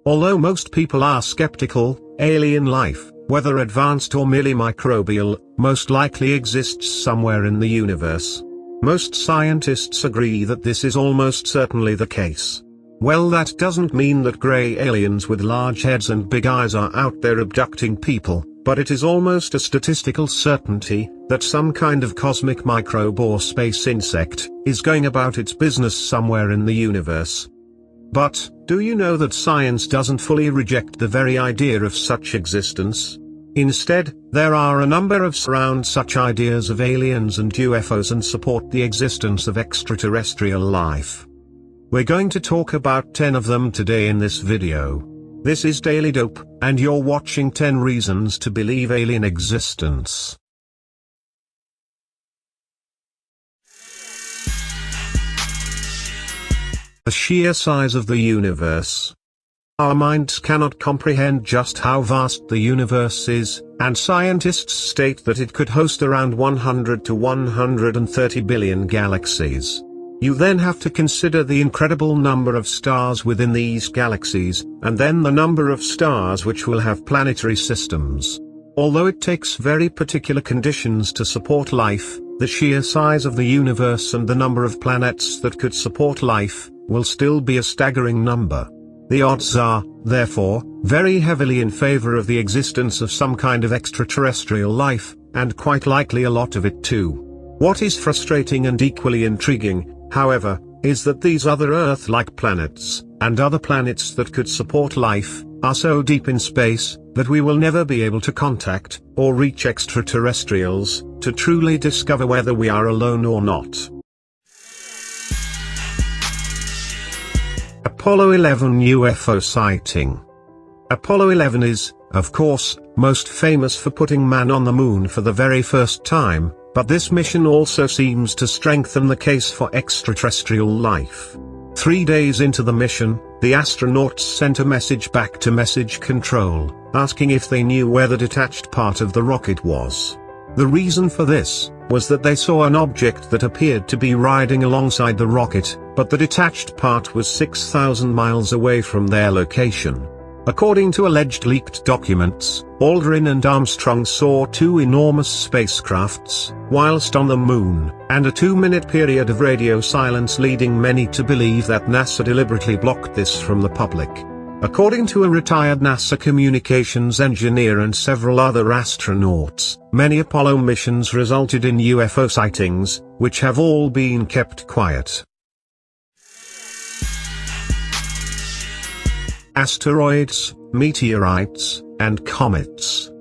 Although most people are skeptical, alien life, whether advanced or merely microbial, most likely exists somewhere in the universe. Most scientists agree that this is almost certainly the case. Well, that doesn't mean that grey aliens with large heads and big eyes are out there abducting people, but it is almost a statistical certainty that some kind of cosmic microbe or space insect is going about its business somewhere in the universe. But, do you know that science doesn't fully reject the very idea of such existence? Instead, there are a number of surround such ideas of aliens and UFOs and support the existence of extraterrestrial life. We're going to talk about 10 of them today in this video. This is Daily Dope, and you're watching 10 Reasons to Believe Alien Existence. The sheer size of the universe. Our minds cannot comprehend just how vast the universe is, and scientists state that it could host around 100 to 130 billion galaxies. You then have to consider the incredible number of stars within these galaxies, and then the number of stars which will have planetary systems. Although it takes very particular conditions to support life, the sheer size of the universe and the number of planets that could support life will still be a staggering number. The odds are, therefore, very heavily in favor of the existence of some kind of extraterrestrial life, and quite likely a lot of it too. What is frustrating and equally intriguing, however, is that these other Earth-like planets, and other planets that could support life, are so deep in space, that we will never be able to contact, or reach extraterrestrials, to truly discover whether we are alone or not. Apollo 11 UFO sighting. Apollo 11 is, of course, most famous for putting man on the moon for the very first time, but this mission also seems to strengthen the case for extraterrestrial life. 3 days into the mission, the astronauts sent a message back to message control, asking if they knew where the detached part of the rocket was. The reason for this was that they saw an object that appeared to be riding alongside the rocket, but the detached part was 6,000 miles away from their location. According to alleged leaked documents, Aldrin and Armstrong saw two enormous spacecrafts whilst on the moon, and a 2-minute period of radio silence, leading many to believe that NASA deliberately blocked this from the public. According to a retired NASA communications engineer and several other astronauts, many Apollo missions resulted in UFO sightings, which have all been kept quiet. Asteroids, meteorites, and comets.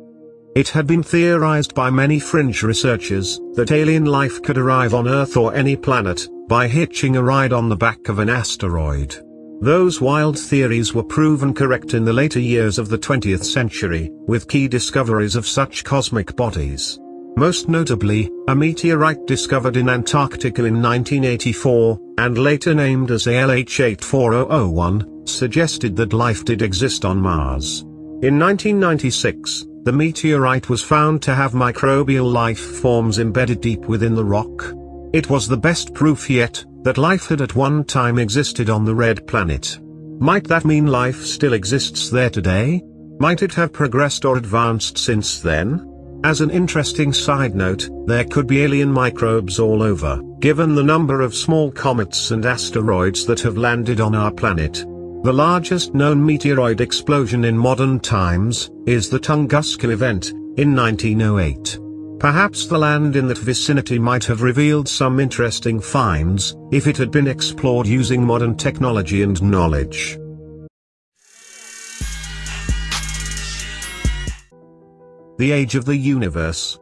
It had been theorized by many fringe researchers that alien life could arrive on Earth or any planet by hitching a ride on the back of an asteroid. Those wild theories were proven correct in the later years of the 20th century, with key discoveries of such cosmic bodies. Most notably, a meteorite discovered in Antarctica in 1984, and later named as ALH84001, suggested that life did exist on Mars. In 1996, the meteorite was found to have microbial life forms embedded deep within the rock. It was the best proof yet that life had at one time existed on the red planet. Might that mean life still exists there today? Might it have progressed or advanced since then? As an interesting side note, there could be alien microbes all over, given the number of small comets and asteroids that have landed on our planet. The largest known meteoroid explosion in modern times is the Tunguska event, in 1908. Perhaps the land in that vicinity might have revealed some interesting finds, if it had been explored using modern technology and knowledge. The age of the universe.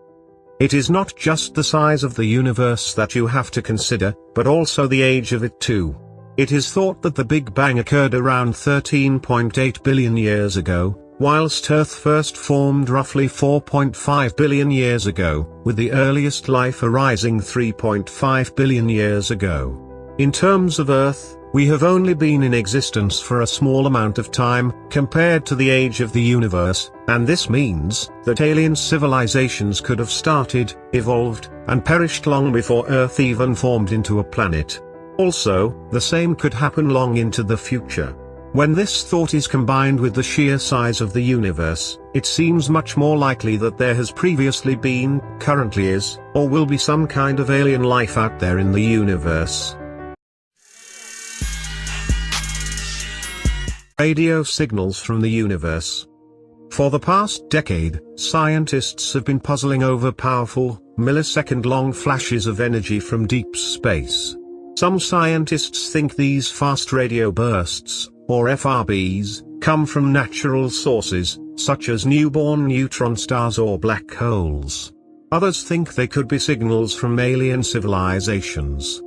It is not just the size of the universe that you have to consider, but also the age of it too. It is thought that the Big Bang occurred around 13.8 billion years ago, whilst Earth first formed roughly 4.5 billion years ago, with the earliest life arising 3.5 billion years ago. In terms of Earth, we have only been in existence for a small amount of time, compared to the age of the universe, and this means that alien civilizations could have started, evolved, and perished long before Earth even formed into a planet. Also, the same could happen long into the future. When this thought is combined with the sheer size of the universe, it seems much more likely that there has previously been, currently is, or will be some kind of alien life out there in the universe. Radio signals from the universe. For the past decade, scientists have been puzzling over powerful, millisecond-long flashes of energy from deep space. Some scientists think these fast radio bursts, or FRBs, come from natural sources, such as newborn neutron stars or black holes. Others think they could be signals from alien civilizations.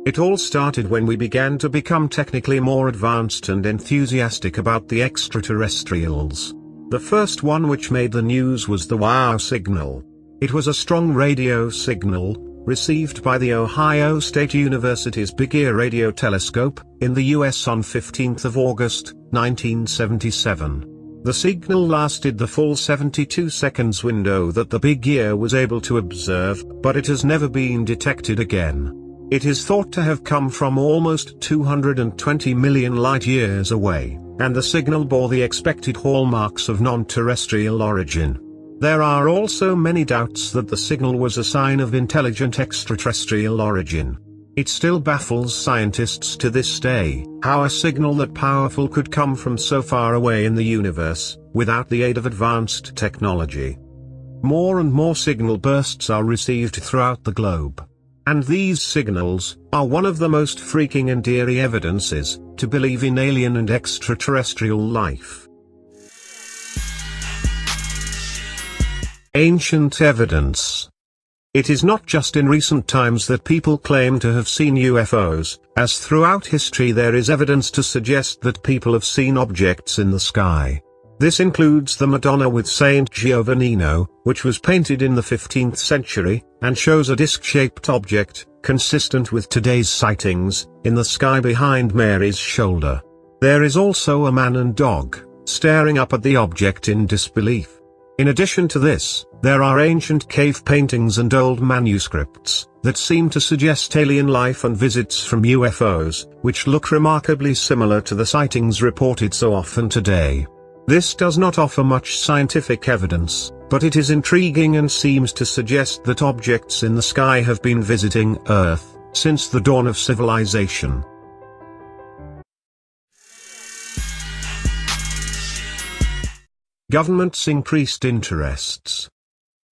It all started when we began to become technically more advanced and enthusiastic about the extraterrestrials. The first one which made the news was the WOW signal. It was a strong radio signal, received by the Ohio State University's Big Ear Radio Telescope, in the US on 15th of August, 1977. The signal lasted the full 72 seconds window that the Big Ear was able to observe, but it has never been detected again. It is thought to have come from almost 220 million light-years away, and the signal bore the expected hallmarks of non-terrestrial origin. There are also many doubts that the signal was a sign of intelligent extraterrestrial origin. It still baffles scientists to this day, how a signal that powerful could come from so far away in the universe, without the aid of advanced technology. More and more signal bursts are received throughout the globe. And these signals are one of the most freaking and eerie evidences to believe in alien and extraterrestrial life. Ancient evidence. It is not just in recent times that people claim to have seen UFOs, as throughout history there is evidence to suggest that people have seen objects in the sky. This includes the Madonna with Saint Giovannino, which was painted in the 15th century, and shows a disc-shaped object, consistent with today's sightings, in the sky behind Mary's shoulder. There is also a man and dog, staring up at the object in disbelief. In addition to this, there are ancient cave paintings and old manuscripts that seem to suggest alien life and visits from UFOs, which look remarkably similar to the sightings reported so often today. This does not offer much scientific evidence, but it is intriguing and seems to suggest that objects in the sky have been visiting Earth since the dawn of civilization. Government's increased interests.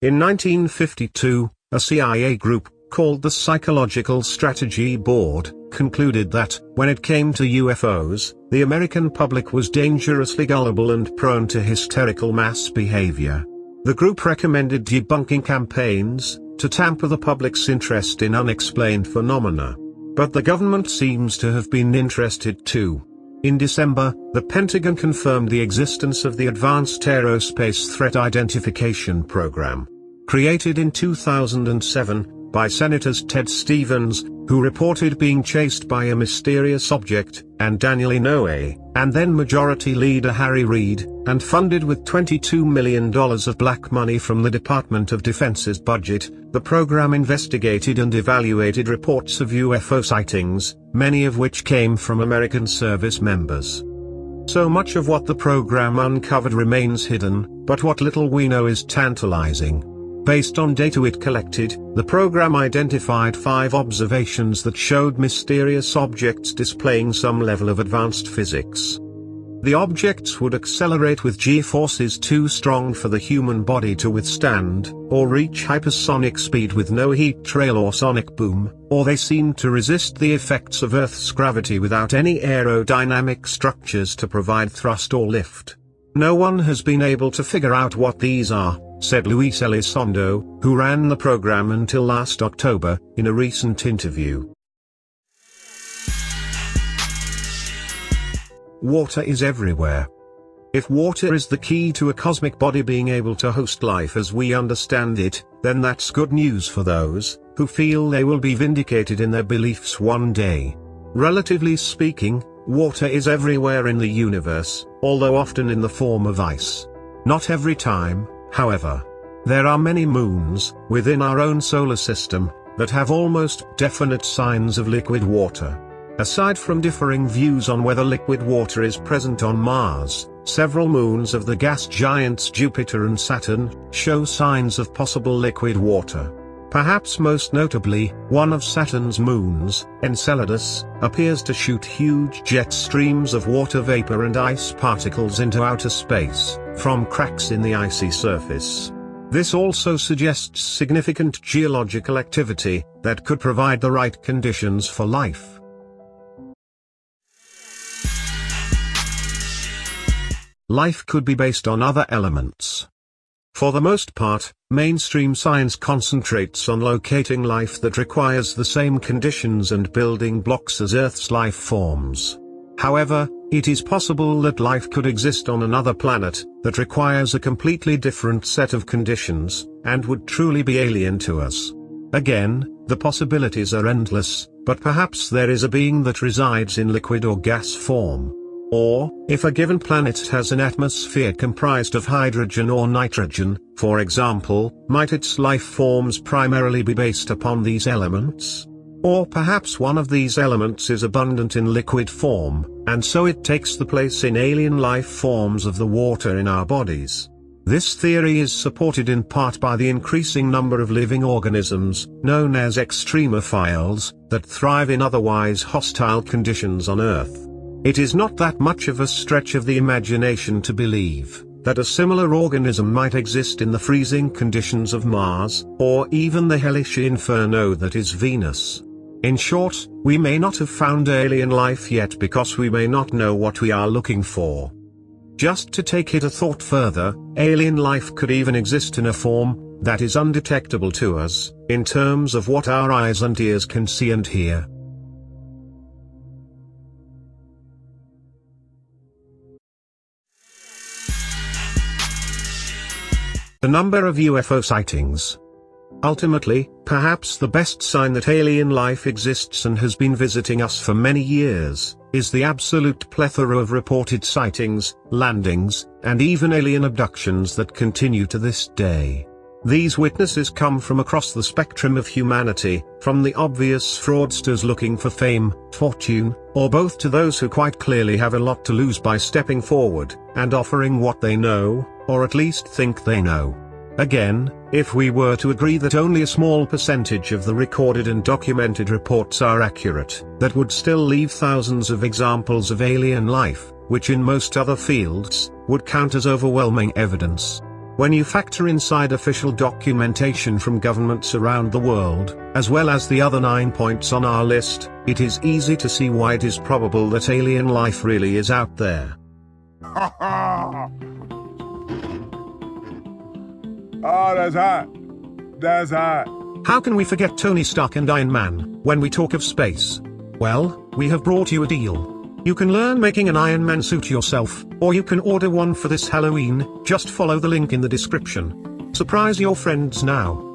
In 1952, a CIA group, called the Psychological Strategy Board, concluded that, when it came to UFOs, the American public was dangerously gullible and prone to hysterical mass behavior. The group recommended debunking campaigns, to tamper the public's interest in unexplained phenomena. But the government seems to have been interested too. In December, the Pentagon confirmed the existence of the Advanced Aerospace Threat Identification Program. Created in 2007, by Senators Ted Stevens, who reported being chased by a mysterious object, and Daniel Inouye, and then Majority Leader Harry Reid, and funded with $22 million of black money from the Department of Defense's budget, the program investigated and evaluated reports of UFO sightings, many of which came from American service members. So much of what the program uncovered remains hidden, but what little we know is tantalizing. Based on data it collected, the program identified 5 observations that showed mysterious objects displaying some level of advanced physics. The objects would accelerate with g-forces too strong for the human body to withstand, or reach hypersonic speed with no heat trail or sonic boom, or they seemed to resist the effects of Earth's gravity without any aerodynamic structures to provide thrust or lift. No one has been able to figure out what these are, said Luis Elizondo, who ran the program until last October, in a recent interview. Water is everywhere. If water is the key to a cosmic body being able to host life as we understand it, then that's good news for those who feel they will be vindicated in their beliefs one day. Relatively speaking, water is everywhere in the universe, although often in the form of ice. Not every time, however. There are many moons, within our own solar system, that have almost definite signs of liquid water. Aside from differing views on whether liquid water is present on Mars, several moons of the gas giants Jupiter and Saturn show signs of possible liquid water. Perhaps most notably, one of Saturn's moons, Enceladus, appears to shoot huge jet streams of water vapor and ice particles into outer space, from cracks in the icy surface. This also suggests significant geological activity that could provide the right conditions for life. Life could be based on other elements. For the most part, mainstream science concentrates on locating life that requires the same conditions and building blocks as Earth's life forms. However, it is possible that life could exist on another planet that requires a completely different set of conditions, and would truly be alien to us. Again, the possibilities are endless, but perhaps there is a being that resides in liquid or gas form. Or, if a given planet has an atmosphere comprised of hydrogen or nitrogen, for example, might its life forms primarily be based upon these elements? Or perhaps one of these elements is abundant in liquid form, and so it takes the place in alien life forms of the water in our bodies. This theory is supported in part by the increasing number of living organisms, known as extremophiles, that thrive in otherwise hostile conditions on Earth. It is not that much of a stretch of the imagination to believe that a similar organism might exist in the freezing conditions of Mars, or even the hellish inferno that is Venus. In short, we may not have found alien life yet because we may not know what we are looking for. Just to take it a thought further, alien life could even exist in a form that is undetectable to us, in terms of what our eyes and ears can see and hear. The number of UFO sightings. Ultimately, perhaps the best sign that alien life exists and has been visiting us for many years, is the absolute plethora of reported sightings, landings, and even alien abductions that continue to this day. These witnesses come from across the spectrum of humanity, from the obvious fraudsters looking for fame, fortune, or both, to those who quite clearly have a lot to lose by stepping forward and offering what they know, or at least think they know. Again, if we were to agree that only a small percentage of the recorded and documented reports are accurate, that would still leave thousands of examples of alien life, which in most other fields, would count as overwhelming evidence. When you factor inside official documentation from governments around the world, as well as the other 9 points on our list, it is easy to see why it is probable that alien life really is out there. Oh, that's hot. That's hot. How can we forget Tony Stark and Iron Man when we talk of space? Well, we have brought you a deal. You can learn making an Iron Man suit yourself, or you can order one for this Halloween. Just follow the link in the description. Surprise your friends now.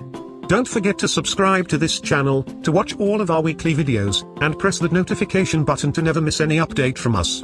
Don't forget to subscribe to this channel to watch all of our weekly videos, and press that notification button to never miss any update from us.